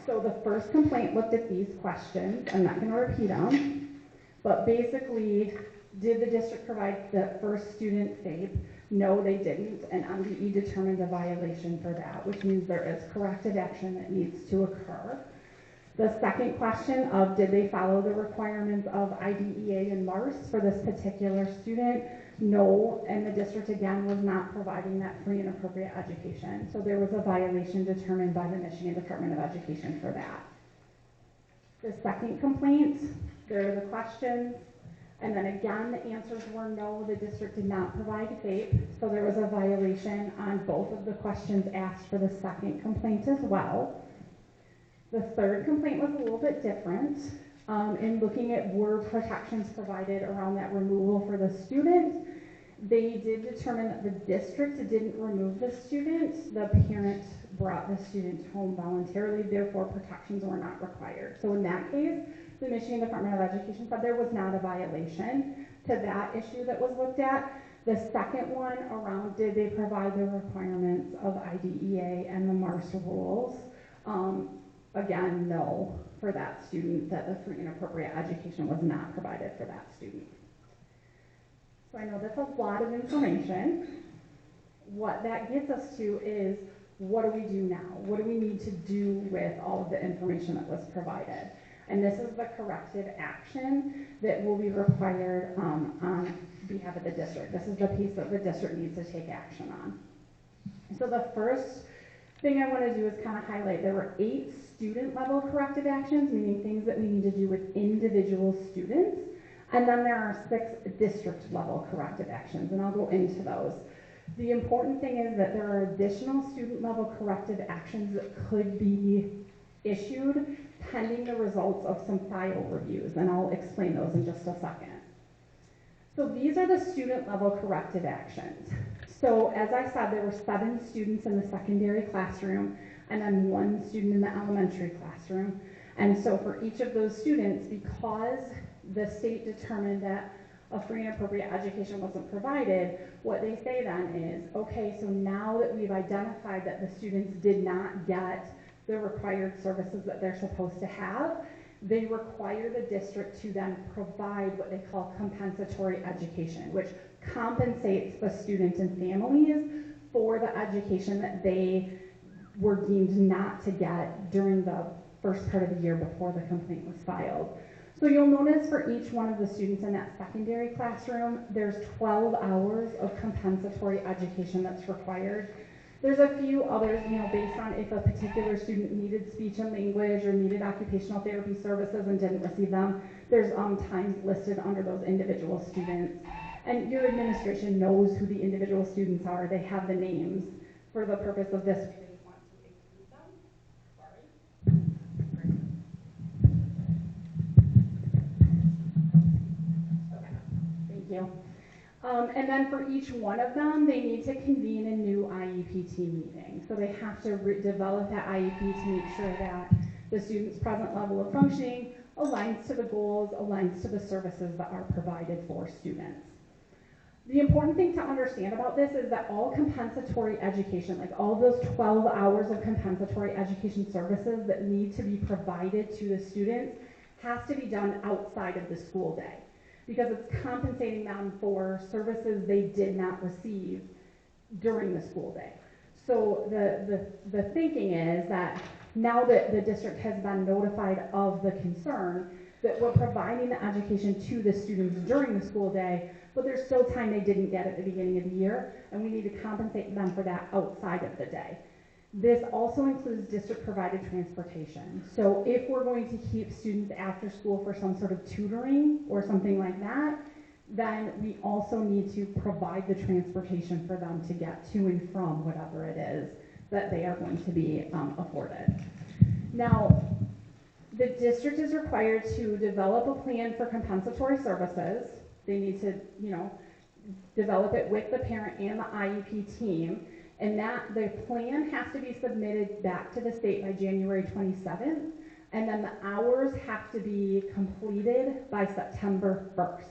So the first complaint looked at these questions. I'm not going to repeat them, but basically, did the district provide the first student FAPE? No, they didn't, and MDE determined a violation for that, which means there is corrective action that needs to occur. The second question of did they follow the requirements of IDEA and MARS for this particular student? No, and the district again was not providing that free and appropriate education. So there was a violation determined by the Michigan Department of Education for that. The second complaint, there are the questions, and then again the answers were no, the district did not provide FAPE, so there was a violation on both of the questions asked for the second complaint as well. The third complaint was a little bit different in looking at were protections provided around that removal for the student. They did determine that the district didn't remove the student. The parent brought the student home voluntarily, therefore protections were not required. So in that case, the Michigan Department of Education said there was not a violation to that issue that was looked at. The second one around did they provide the requirements of IDEA and the MARS rules? Again, no, for that student, that the free and appropriate education was not provided for that student. So I know that's a lot of information. What that gets us to is, what do we do now? What do we need to do with all of the information that was provided? And this is the corrective action that will be required on behalf of the district. This is the piece that the district needs to take action on. So the first thing I want to do is kind of highlight, there were 8 student level corrective actions, meaning things that we need to do with individual students. And then there are 6 district level corrective actions, and I'll go into those. The important thing is that there are additional student level corrective actions that could be issued pending the results of some file reviews, and I'll explain those in just a second. So these are the student level corrective actions. So as I said, there were 7 students in the secondary classroom and then 1 student in the elementary classroom. And so for each of those students, because the state determined that a free and appropriate education wasn't provided, what they say then is, okay, so now that we've identified that the students did not get the required services that they're supposed to have, they require the district to then provide what they call compensatory education, which compensates the students and families for the education that they were deemed not to get during the first part of the year before the complaint was filed. So you'll notice for each one of the students in that secondary classroom, there's 12 hours of compensatory education that's required. There's a few others, based on if a particular student needed speech and language or needed occupational therapy services and didn't receive them. There's times listed under those individual students. And your administration knows who the individual students are. They have the names. For the purpose of this, we didn't want to include them. Sorry. Okay, thank you. And then for each one of them, they need to convene a new IEPT meeting. So they have to develop that IEP to make sure that the student's present level of functioning aligns to the goals, aligns to the services that are provided for students. The important thing to understand about this is that all compensatory education, like all those 12 hours of compensatory education services that need to be provided to the students, has to be done outside of the school day, because it's compensating them for services they did not receive during the school day. So the thinking is that now that the district has been notified of the concern, that we're providing the education to the students during the school day, but there's still time they didn't get at the beginning of the year, and we need to compensate them for that outside of the day. This also includes district-provided transportation. So if we're going to keep students after school for some sort of tutoring or something like that, then we also need to provide the transportation for them to get to and from whatever it is that they are going to be afforded. Now, the district is required to develop a plan for compensatory services. They need to, develop it with the parent and the IEP team, and that the plan has to be submitted back to the state by January 27th, and then the hours have to be completed by September 1st.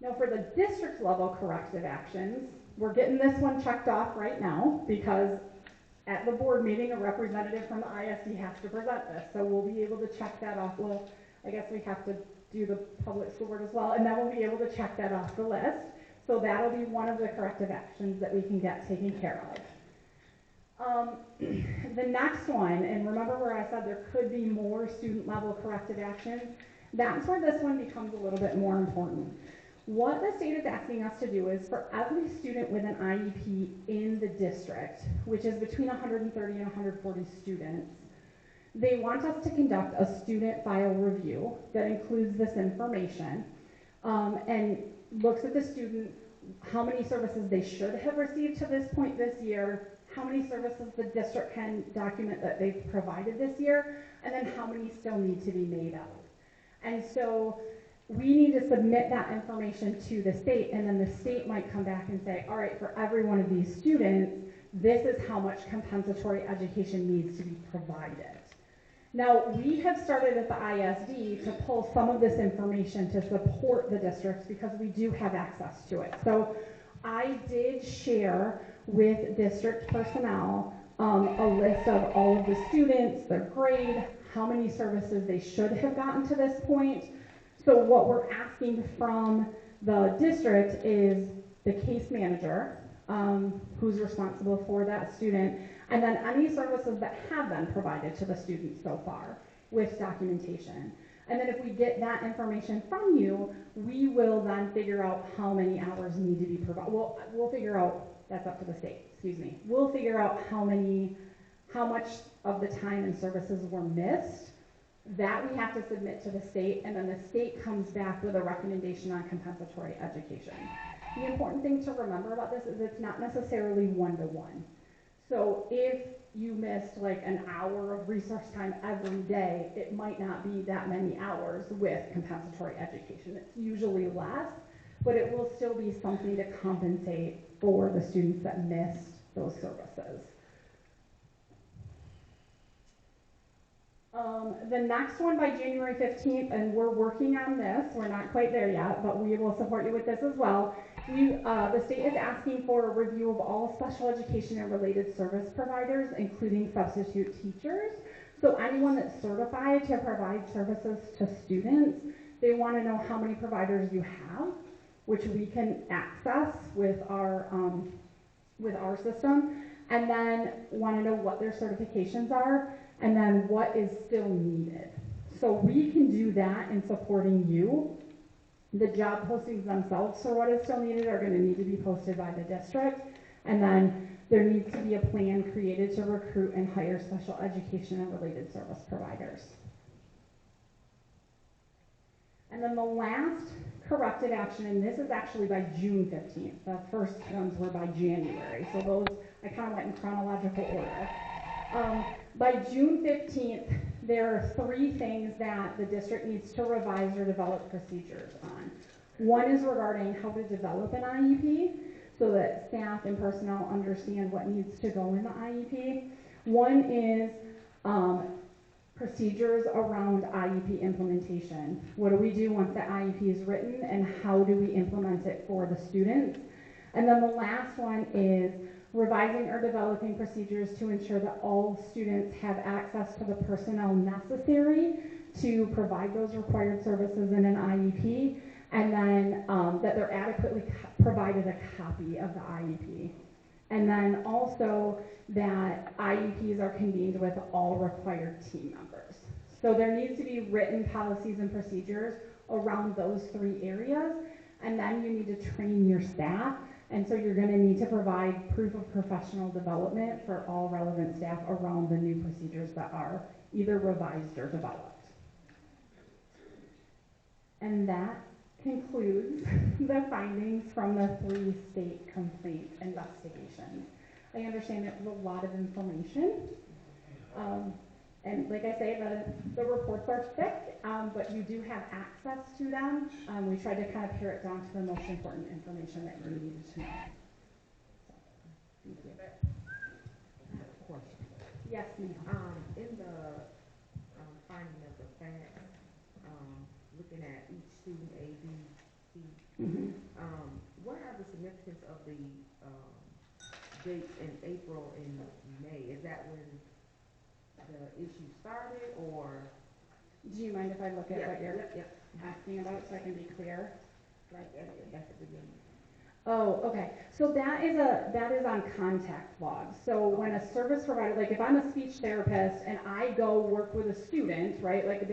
Now for the district level corrective actions, we're getting this one checked off right now because at the board meeting, a representative from the ISD has to present this. So we'll be able to check that off. Well, I guess we have to do the public school board as well, and then we'll be able to check that off the list. So that'll be one of the corrective actions that we can get taken care of. The next one, and remember where I said there could be more student level corrective actions, that's where this one becomes a little bit more important. What the state is asking us to do is for every student with an IEP in the district, which is between 130 and 140 students, they want us to conduct a student file review that includes this information and looks at the student, how many services they should have received to this point this year, how many services the district can document that they've provided this year, and then how many still need to be made up. And so we need to submit that information to the state, and then the state might come back and say, all right, for every one of these students, this is how much compensatory education needs to be provided. Now, we have started at the ISD to pull some of this information to support the districts because we do have access to it. So I did share with district personnel a list of all of the students, their grade, how many services they should have gotten to this point. So what we're asking from the district is the case manager, who's responsible for that student, and then any services that have been provided to the student so far with documentation. And then if we get that information from you, we will then figure out how many hours need to be provided. We'll figure out, that's up to the state, excuse me. We'll figure out how much of the time and services were missed. That we have to submit to the state, and then the state comes back with a recommendation on compensatory education. The important thing to remember about this is it's not necessarily one-to-one. So if you missed like an hour of resource time every day, it might not be that many hours with compensatory education. It's usually less, but it will still be something to compensate for the students that missed those services. The next one by January 15th, and we're working on this, we're not quite there yet, but we will support you with this as well. The state is asking for a review of all special education and related service providers, including substitute teachers. So anyone that's certified to provide services to students, they want to know how many providers you have, which we can access with our system, and then want to know what their certifications are, and then what is still needed. So we can do that in supporting you. The job postings themselves for what is still needed are going to need to be posted by the district, and then there needs to be a plan created to recruit and hire special education and related service providers. And then the last corrective action, and this is actually by June 15th. The first ones were by January, so those I kind of went in chronological order. By June 15th, there are 3 things that the district needs to revise or develop procedures on. One is regarding how to develop an IEP so that staff and personnel understand what needs to go in the IEP. One is procedures around IEP implementation. What do we do once the IEP is written, and how do we implement it for the students? And then the last one is revising or developing procedures to ensure that all students have access to the personnel necessary to provide those required services in an IEP, and then that they're adequately provided a copy of the IEP. And then also that IEPs are convened with all required team members. So there needs to be written policies and procedures around those 3 areas, and then you need to train your staff. And so you're going to need to provide proof of professional development for all relevant staff around the new procedures that are either revised or developed. And that concludes the findings from the 3 state complaint investigations. I understand it was a lot of information. And like I say, the reports are thick, but you do have access to them. We tried to kind of pare it down to the most important information that you needed to know. So, thank you. Question. Yes, ma'am. In the finding of the facts, looking at each student A, B, C, what are the significance of the dates in April and May, is that when the issue started, or? Do you mind if I look at what you're Yep. asking about so I can be clear? Like at the beginning. Oh, okay. So that is on contact logs. So when a service provider, like if I'm a speech therapist and I go work with a student, right? Like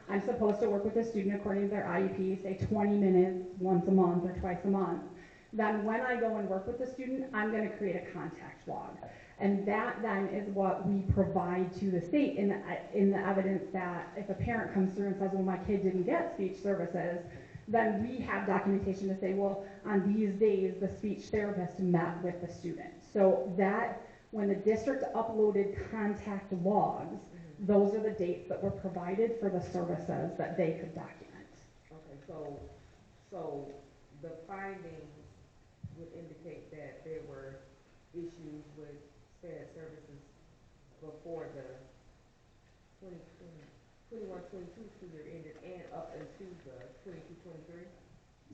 I'm supposed to work with a student according to their IEP, say 20 minutes once a month or twice a month. Then when I go and work with the student, I'm going to create a contact log. And that then is what we provide to the state in the evidence that if a parent comes through and says, well, my kid didn't get speech services, then we have documentation to say, well, on these days, the speech therapist met with the student. So that, when the district uploaded contact logs, those are the dates that were provided for the services that they could document. Okay, so the findings would indicate that there were issues with said services before the 21-22 school year ended and up into the 22-23?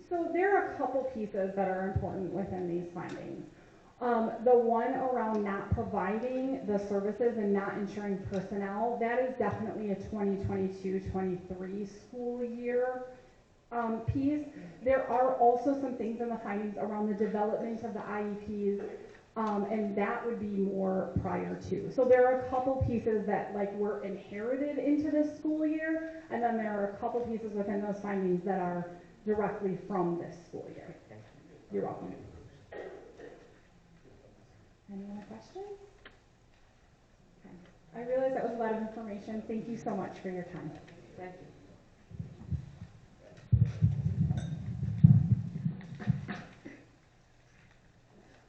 So there are a couple pieces that are important within these findings. The one around not providing the services and not ensuring personnel, that is definitely a 2022-23 school year piece. There are also some things in the findings around the development of the IEPs, and that would be more prior to. So there are a couple pieces that like were inherited into this school year, and then there are a couple pieces within those findings that are directly from this school year. You're welcome. Any other questions? Okay. I realize that was a lot of information. Thank you so much for your time. Thank you.